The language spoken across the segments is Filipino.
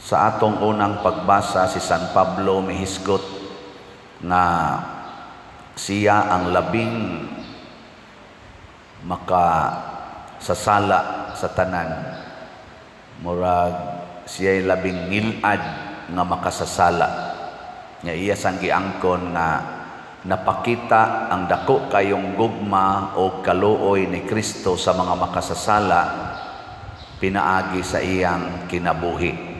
Sa atong unang pagbasa, si San Pablo mihisgot na siya ang labing makasasala sa tanan. Murag siya'y labing ngilad nga makasasala. Nga iya sang giangkon nga napakita ang dako kayong gugma o kaluoy ni Kristo sa mga makasasala pinaagi sa iyang kinabuhi.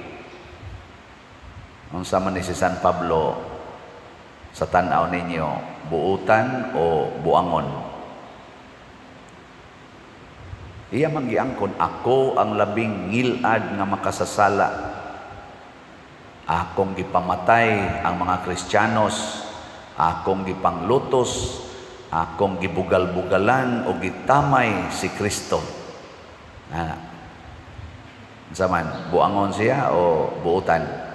Unsa man ni si San Pablo sa tan-aw ninyo, buutan o buangon? Iya man giangkon, ako ang labing ngilad nga makasasala. Akong gipamatay ang mga Kristiyanos, akong gipanglutos, akong gibugal-bugalan o gitamay si Kristo. Unsa man, buangon siya o buutan?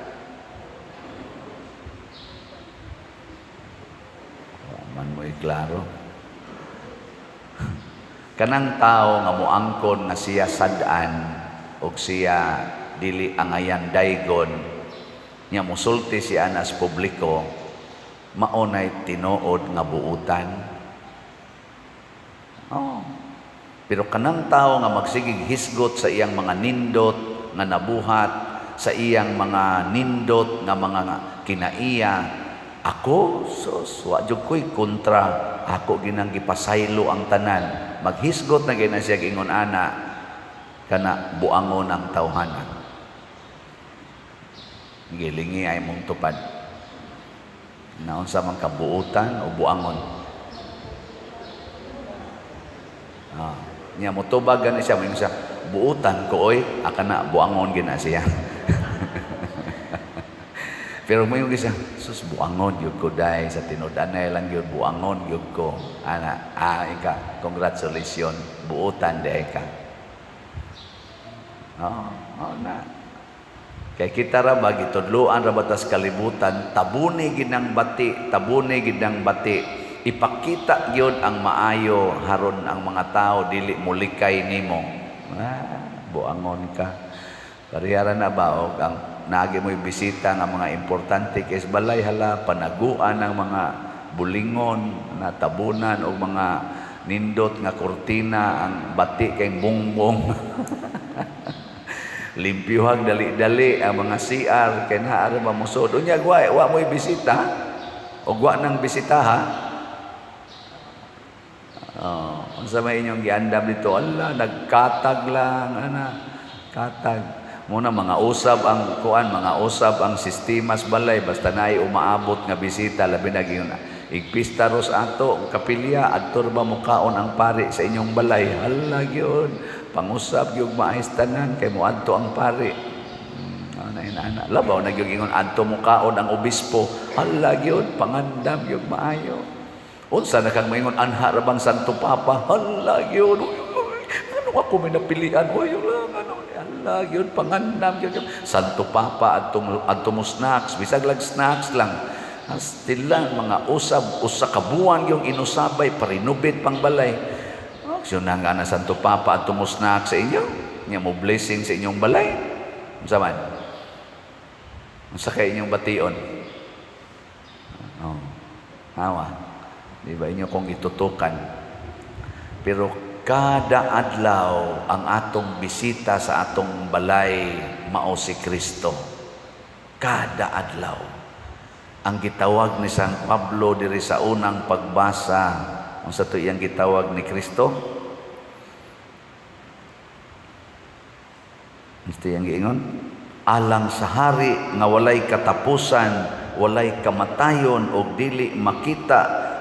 Man mo'y klaro. Kanang tao nga moangkon nga siya sad-an o siya dili angayan daygon, nya musulti siya nas publiko, maunay tinuod nga buutan. Pero kanang tao nga magsigig hisgot sa iyang mga nindot nga nabuhat, sa iyang mga nindot nga mga kinaiya, ako, sus, wajud ko'y kontra. Ako ginang gipasaylo ang tanan. Maghisgot na gina siya gingon ana, kana buangon ang tawhanan. Gilingi ay mong tupad. Naunsa man kabuutan o buangon? Niya mo tubag gani siya, mo siya, buutan ko oy, akana buangon gina siya. Pero mo yung isa, sus, buangon yun ko dahil sa tinudanay lang yun, buangon yun ko. Ana, ika, congratulations, buutan dahil ka. Na. Kaya kita ra ba, gitudluan ra batas kalibutan, tabuni ginang bati, ipakita yun ang maayo, haron ang mga tao, dili mulikay nimo. Buangon ka. Parihara na ba, o ang nagi mo'y bisita ng mga importante kay balay hala panaguan ng mga bulingon na tabunan o mga nindot nga kurtina ang bati kay bungbong. Limpyuhag dali-dali ang mga CR kay naa ra mamusod unya wa mo'y bisita o wa nang bisita ha. Unsa may inyong giandam dito? Ala, nagkatag lang katag. Muna mga usab ang kuan, mga usab ang sistemas balay basta naay umaabot nga bisita labi na gyud igpista ros ato kapilya adto ba mukaon ang pari sa inyong balay. Hala gyud pangusab gyud maayos tanan kay moadto ang pari. Ana labaw na gyud ingon adto mukaon ang obispo. Hala gyud pangandam gyud maayo. Unsa na kang moingon anha ra bang Santo Papa? Hala gyud ano ako may napilian oy Allah, yun, pangandam yun. Santo Papa, at snacks, bisag lang snacks lang. Still lang, mga usa kabuan yung inusabay, parinubit pang balay. Yun na nga na Santo Papa, at snacks sa inyo. Nga mo blessing sa inyong balay. Saman? Sa kayo inyong bation. Hawa. Di ba inyo kong itutukan? Pero kada adlaw ang atong bisita sa atong balay mao si Kristo. Kada adlaw. Ang gitawag ni San Pablo diri sa unang pagbasa, unsa to iyang gitawag ni Kristo? Unsa iyang giingon? Alang sa hari nga walay katapusan, walay kamatayon og dili makita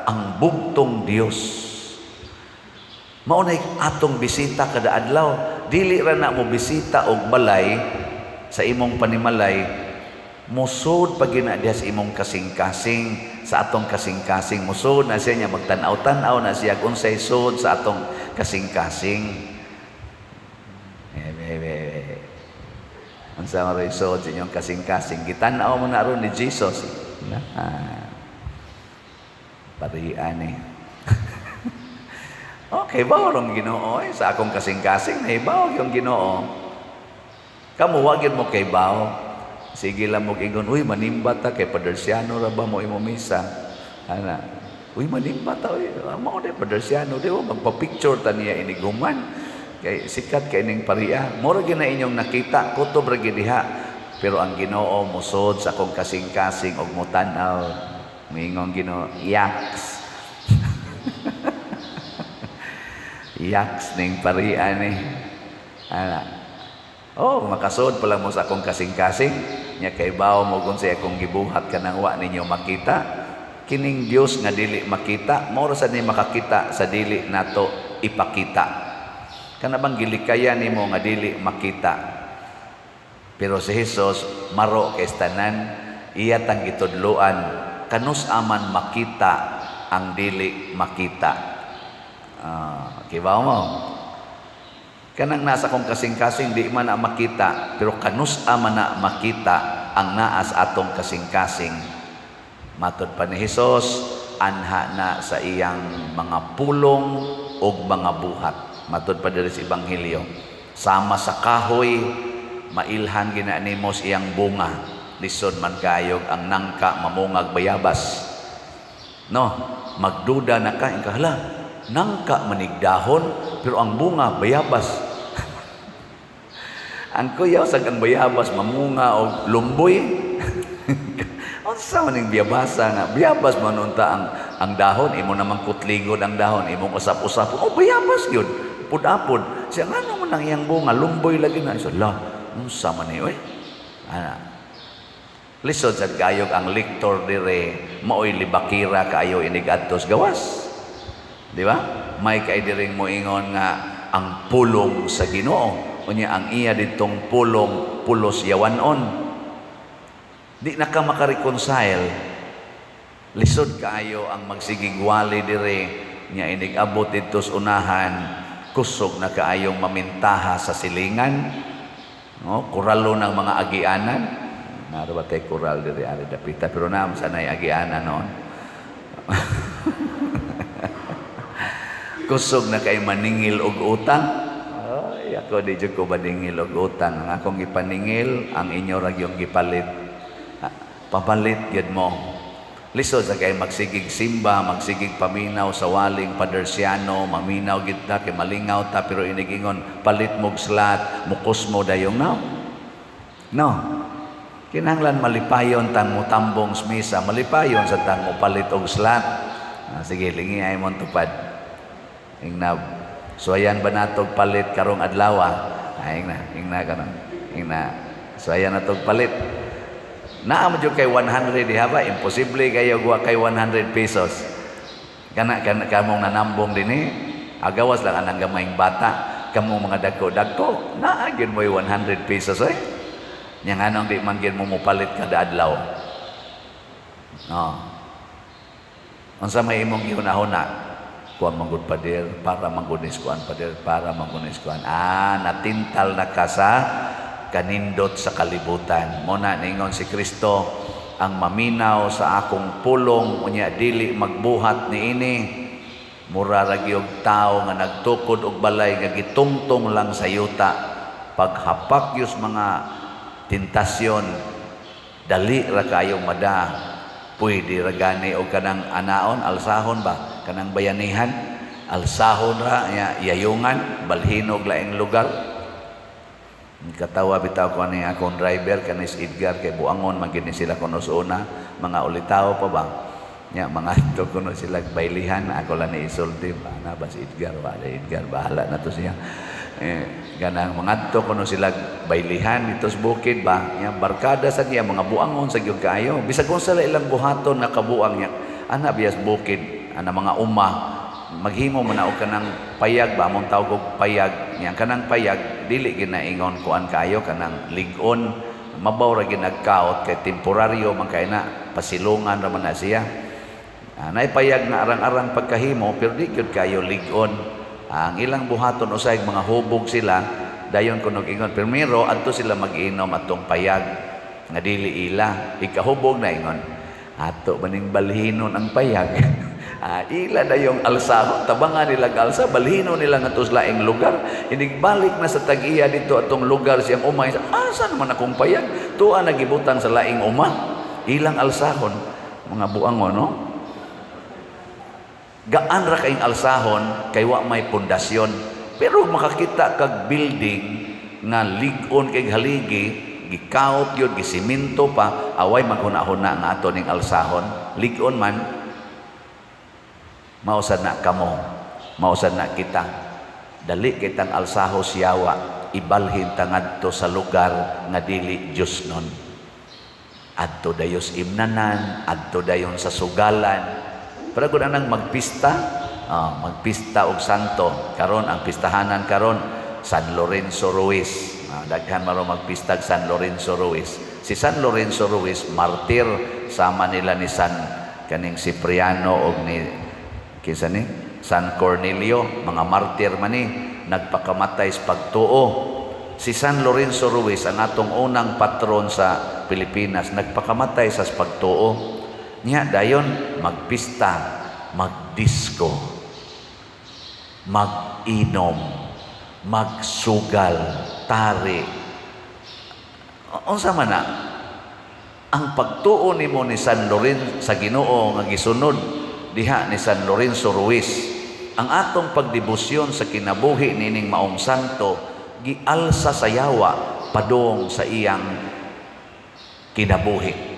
ang bugtong Dios. Maunay atong bisita kada adlaw, dili ra na mo bisita og balay sa imong panimalay, musud pag gina diha sa imong kasing-kasing, sa atong kasing-kasing musud na siya nya magtan-aw-tan-aw na siya unsay sud sa atong kasing-kasing. Unsa man ray sud sa inyong kasing-kasing, gitan-aw mo na ron ni Jesus. Parian eh. Okay, bawang Ginoo sa akong kasing-kasing na ibaw yung Ginoo. Kamu wag yun mo kay baw. Sige lang mo ingon, uy manimba ta kay Padersiano ra ba mo imo misa. Ana. Uy manimba ta uy, mao di Padersiano di magpa-picture ta niya iniguman. Kay sikat kay ning paria. Mura gyud na inyong nakita, kutob ra gyud diha. Pero ang Ginoo musod sa akong kasing-kasing og mutanaw. Mingon Ginoo, yaks. Yaks ning paria ni. Ana. Oh, makasod pala mo sa akong kasing-kasing. Nya kay bawo mo kung sa akong gibuhat kanang wa ninyo makita. Kining Dios nga dili makita, mao sa ni makakita sa dili nato ipakita. Kana bang gilikaya nimo nga dili makita. Pero si Jesus maro kay tanan, iya tang gitudloan kanus aman makita ang dili makita. Kibaw mo. Kanang nasa kong kasing-kasing di man na makita, pero kanus man na makita ang naas atong kasing-kasing. Matod pa ni Jesus, anha na sa iyang mga pulong o mga buhat. Matod pa diri sa Ebanghelyo. Sama sa kahoy, mailhan ginanimos iyang bunga. Lisod man kayog ang nangka mamungag bayabas. No, magduda na ka, hala, nangka manigdahon, pero ang bunga bayabas. Ang kuyaw sa kang bayabas mamunga o lumboy. Unsa man ning biyabasa nga biyabas manunta ang dahon imo namang kutligod ang dahon imong usap-usap. Oh bayabas gyud. Pud-apod. Siya ngano man ang iyang bunga lumboy lagi na. So la, unsa man ni oy? Ana. Lisod sad kayog ang liktor dire maoy libakira kayo inig adtos gawas. Di ba? May kay diring moingon nga ang pulong sa Ginoo. Unya ang iya ditong pulong pulos yawanon. Di na ka makareconcile. Lisod kaayo ang magsigigwali dire nya inig-abot ditos unahan, kusog na kaayong mamintaha sa silingan. No, kuralo ng mga agianan. Naro ba tay kural dire ari dapita pero na sanay agianan noon. Kusog na kay maningil og utang. Ay, ako di jud ko maningil og utang. Ang akong gipaningil, ang inyo ra gyung gipalit. Papalit gyud mo. Lisod sa kay magsigig simba, magsigig paminaw sa waling Padersiano, maminaw gid ta kay malingaw ta pero inigingon palit mog slat, mukos mo dayong now. No. Kinahanglan malipayon tang mutambong misa, malipayon sa tang mopalit og slat. Sige, lingi ay mo tupad. Ingna so ayan ba natog palit karong adlaw? Ingna karon. Ingna. So ayan natog palit. Naa mo jud kay 100 diha ba? Imposible kayo guwa kay 100 pesos. Kana kamong nanambong dinhi. Agawas lang anang gamayng bata. Kamong mga dagko-dagko, naa gyud mo 100 pesos eh. Nya nganong di man gyud mo mopalit kada adlaw. No. Unsa may imong gihuna-huna? Kuan manggod pader para manggunis kuan pader para manggunis kuan natintal na ka sa kanindot sa kalibutan mo na ningon si Kristo ang maminaw sa akong pulong unya dili magbuhat niini mura ra gyud tawo nga nagtukod og balay nga gitungtong lang sa yuta paghapak yus mga tentasyon dali ra kayong mada pwede ra gani og kanang anaon alsahon ba kanang bayanihan alsahon ra yayungan balhinog laing lugar katawa bitaw ko ni akong driver kanis Edgar kay buangon man gid sila kuno una mga ulitaw pa ba nya mga to kuno sila baylihan ako lang ni isulti na ba si Edgar bahala na to siya ganang mga to kuno sila baylihan dito sa bukid ba nya barkada sa niya mga buangon sa gyud kaayo bisag unsa la ilang buhaton nakabuang nya ana bias bukid ana mga maghimo man og kanang payag ba mong tawag og payag nya kanang payag dili ginaingon kuan kayo kanang ligon mabaw ra ginagkaot kay temporaryo man kay na pasilungan ra man na siya nay payag na arang-arang pagkahimo pero di gyud kayo ligon ang ilang buhaton usay mga hubog sila dayon kuno ingon primero adto sila mag-inom atong payag nga dili ila ikahubog na ingon ato maning balhinon ang payag Ila na yung alsahon, tabangan nila alsa, balhino nila nga tuslaing lugar, inigbalik na sa tag-iya dito atong lugar siyang umay, asa naman akong payag, tuwa nagibutang sa laing uma, ilang alsahon, mga buango, no? Gaan ra kaing alsahon, kay wa may pundasyon, pero makakita kag building, nga ligon kay haligi, gikaot yun, gisiminto pa, away maghuna-huna nga ato ning alsahon, ligon man, mausad na kamo, mausad na kita, dali kitang alsaho siyawa, ibalhin tangadto sa lugar nga dili Diyos nun. Adto dayos imnanan, adto dayon sa sugalan, para kung anang magpista, magpista og santo, karon ang pistahanan karon, San Lorenzo Ruiz, daghan maro magpista San Lorenzo Ruiz. Si San Lorenzo Ruiz, martir, sama nila ni San kaning Cipriano og ni kisa ni San Cornelio, mga martir man ni, nagpakamatay sa pagtuo. Si San Lorenzo Ruiz, ang atong unang patron sa Pilipinas, nagpakamatay sa pagtuo. Niya dayon magpista, magdisco, mag-inom, magsugal, tari. Unsa man na ang pagtuo nimo ni San Lorenzo sa Ginoo nga gisunod diha ni San Lorenzo Ruiz, ang atong pagdebosyon sa kinabuhi nining maong santo gialsa sa yawa padung sa iyang kinabuhi.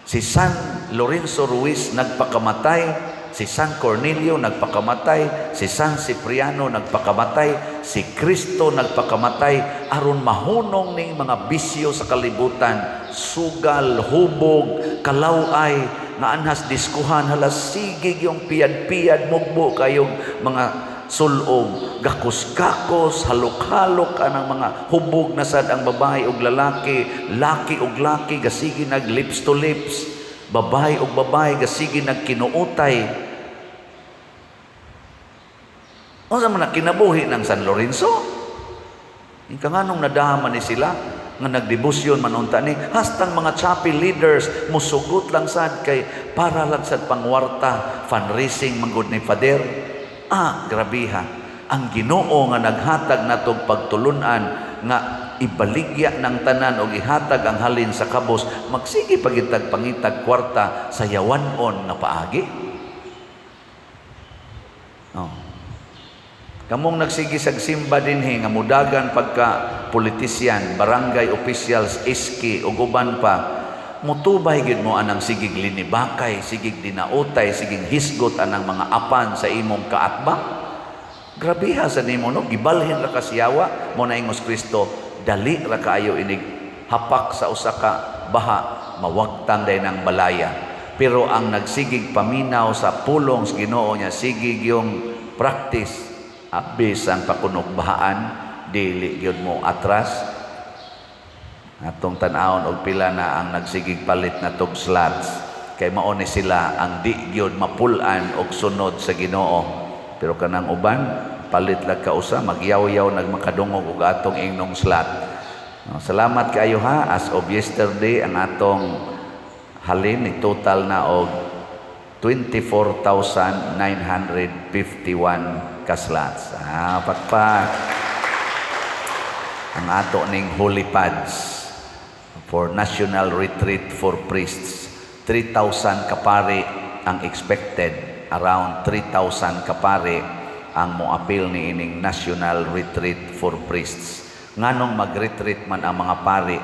Si San Lorenzo Ruiz nagpakamatay, si San Cornelio nagpakamatay, si San Cipriano nagpakamatay, si Kristo nagpakamatay aron mahunong ning mga bisyo sa kalibutan, sugal, hubog, kalaway, nga anhas diskuhan, halas sigig yung piyad-piyad, mugbo kayong mga sulog, gakos-gakos, halok-halok anang mga hubog na sad ang babae ug lalaki, laki ug laki gasigi nag lips to lips, babae ug babae gasigi nag kinuutay. Unsa man kinabuhi ng San Lorenzo? Inkanganong nadaman ni sila nga nagdebosyon man unta ni, hastang mga chapel leaders musugot lang sad kay para lang sad pangwarta, fundraising manggod ni Father. Grabiha, ang Ginoo nga naghatag natog pagtulunan nga ibaligya ng tanan o ihatag ang halin sa kabos, magsige pagitag pangitag kwarta sa yawanon nga paagi. Kamong nagsigi sag simba dinhi nga mudagan pagka politisyan, barangay officials, iski ug uban pa, mutubay gid mo anang sigig linibakay, sigig dinautay, sigig hisgot anang mga apan sa imong kaatbang. Grabiha sa nimo no, gibalhin ra ka siyawa mo na ingos Kristo, dali ra kaayo inig hapak sa usa ka baha, mawagtang day ng balaya. Pero ang nagsigig paminaw sa pulong sa Ginoo niya, sigig yung practice, bisan pakunog bahaan, dili gyud mo atras. Atong tan-awon og pila na ang nagsigig palit na tog slots, kay mao ni sila ang di gyud mapulan og sunod sa Ginoo. Pero kanang uban palit lang ka usa, magyaw-yaw nagmakadungog og atong ingnong slot. Salamat kayo ha, as of yesterday ang atong halin ni total na og 24,951 ka slots. Pakpak. Ang ato ning holy pads for National Retreat for Priests, 3,000 kapari ang expected, around 3,000 kapari ang moapil ni ining National Retreat for Priests. Nganong mag-retreat man ang mga pari,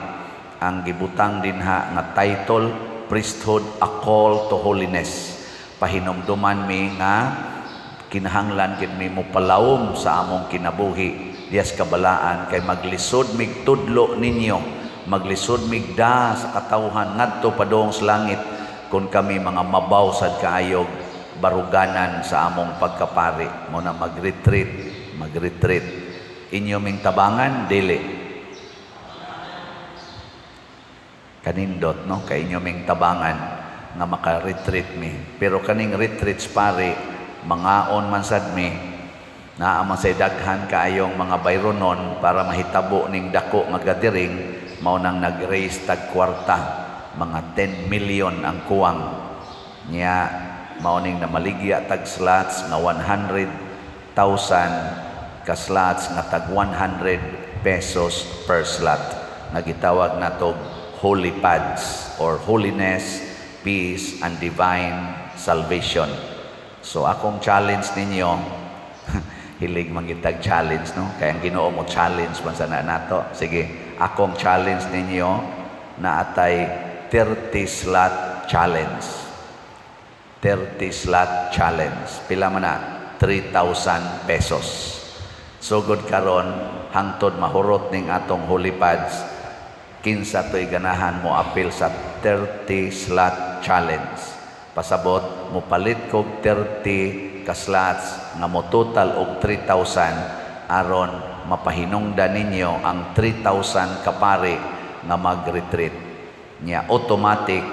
ang gibutang dinha nga title, Priesthood, a Call to Holiness. Pahinumduman mi nga kinahanglan gid mi mo palawom sa among kinabuhi dias kabalaan, kay maglisod mig tudlo ninyo, maglisod mig da sa katawhan ngadto padong sa langit kung kami mga mabaw sad kaayog baruganan sa among pagkapari. Mo na mag-retreat inyo ming tabangan dili kanindot no, kay inyo ming tabangan nga maka-retreat mi. Pero kaning retreats pare, mangaon man sad mi, naa man say daghan kaayong mga bayronon para mahitabo ning dako nga gathering, mao nang nag-raise tag kwarta, mga 10 million ang kuwang niya. mauning na maligya tag slots nga 100,000 ka slots nga tag 100 pesos per slot. Nagitawag na to Holy Pads or Holiness, Peace, and Divine Salvation. So akong challenge ninyo, hilig mangitag challenge, no? Kaya ang Ginoo mo challenge man sana nato. Sige, akong challenge ninyo na atay 30 slot challenge. 30 slot challenge. Pila man na? 3,000 pesos. So good karon hangtod mahurot ning atong Holy Pads, kinsa to'y ganahan mo apil sa 30 slot challenge. Pasabot mo palit kog 30 ka slots nga mo total og 3,000 aron mapahinungdan ninyo ang 3,000 ka pari nga mag-retreat. Nya automatic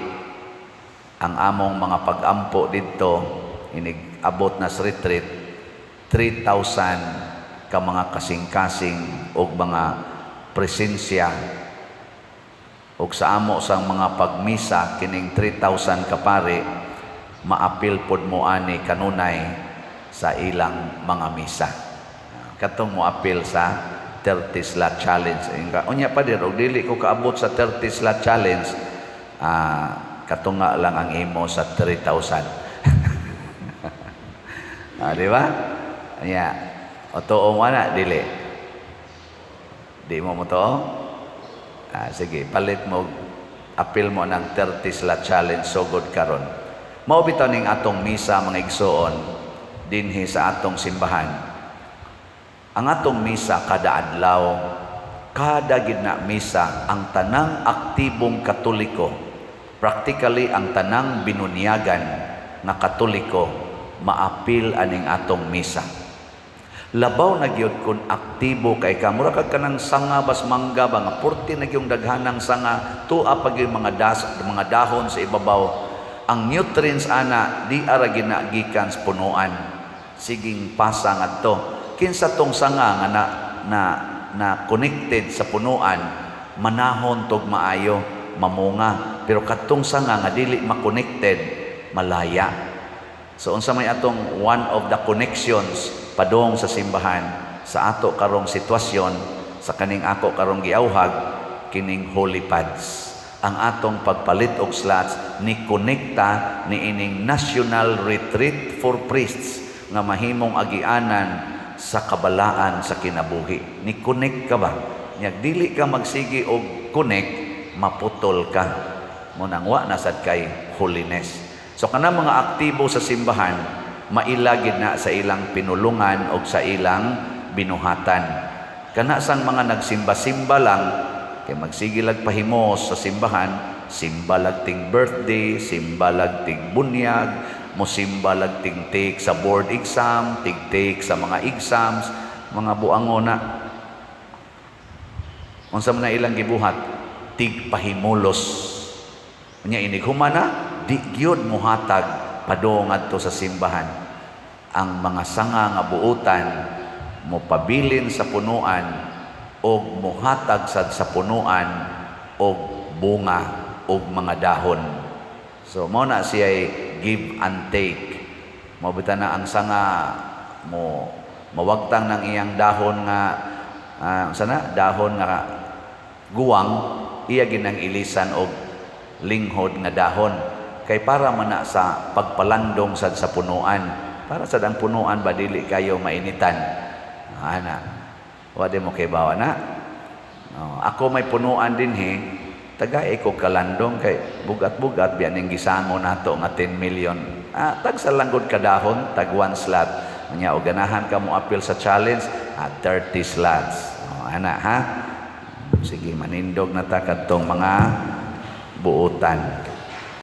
ang among mga pag-ampo didto inig abot na sa retreat 3,000 ka mga kasing-kasing og mga presensya og sa amo sang mga pagmisa kining 3,000 ka pari maapil pod mo ani kanunay sa ilang mga misa. Katong mo apil sa 30 slot challenge. Unya pa din, og dili ko kaabot sa 30 slot challenge, katong nga lang ang imo sa 3,000. Di ba? Anya, o tuong wala, dili. Di mo mo to? Sige, palit mo, apil mo ng 30 slot challenge, so good karon. Maubitaw ning atong misa mga igsoon, dinhi sa atong simbahan. Ang atong misa kada adlaw, kada gidna misa, ang tanang aktibong Katoliko, practically ang tanang binunyagan na Katoliko, maapil aning atong misa. Labaw na gyud kun aktibo kay ka, mura kag kanang sanga bas mangga ba nga 40 na gyung daghanang sanga, tua pag yung mga dahon sa ibabaw. Ang nutrients ana di ara ginagikan sa punuan, siging pasang adto. Kinsa tong sanga nga na connected sa punuan, manahon tog maayo, mamunga. Pero katong sanga nga dili ma-connected, malaya. So unsa may atong one of the connections padong sa simbahan sa ato karong sitwasyon, sa kaning ako karong giawhag, kining Holy Pads. Ang atong pagpalit og slots ni konekta ni ining National Retreat for Priests nga mahimong agianan sa kabalaan sa kinabuhi. Ni connect ka ba? Nyag dili ka magsigi og connect, maputol ka. Munang wa na sad kay holiness. So kana mga aktibo sa simbahan, mailagid na sa ilang pinulungan o sa ilang binuhatan. Kana sang mga nagsimba-simba lang, kay magsigilag pahimos sa simbahan, simbalag ting birthday, simbalag ting bunyag, mosimbalag ting take sa board exam, take sa mga exams, mga buangona. Unsa man na ilang gibuhat, tig pahimulos. Unya inig humana, di gyud muhatag padong adto sa simbahan. Ang mga sanga nga buutan mo pabilin sa punuan og muhatag sad sa punuan og bunga og mga dahon. So mo na siya give and take. Mabita na ang sanga mo mawagtang ng iyang dahon nga sana dahon nga guwang, iya ginang ilisan og linghod nga dahon kay para man na sa pagpalandong sad sa punuan, para sad ang punuan ba dili kayo mainitan. Wade mo kay bawa na. Ako may punuan din tagay ko kalandong kay bugat-bugat biyan ning gisango nato nga 10 million. Tag sa langgod kadahon, tag 1 slot. Nya og ganahan ka mo appeal sa challenge, 30 slots. Ana ha. Sige manindog na ta kadtong mga buutan.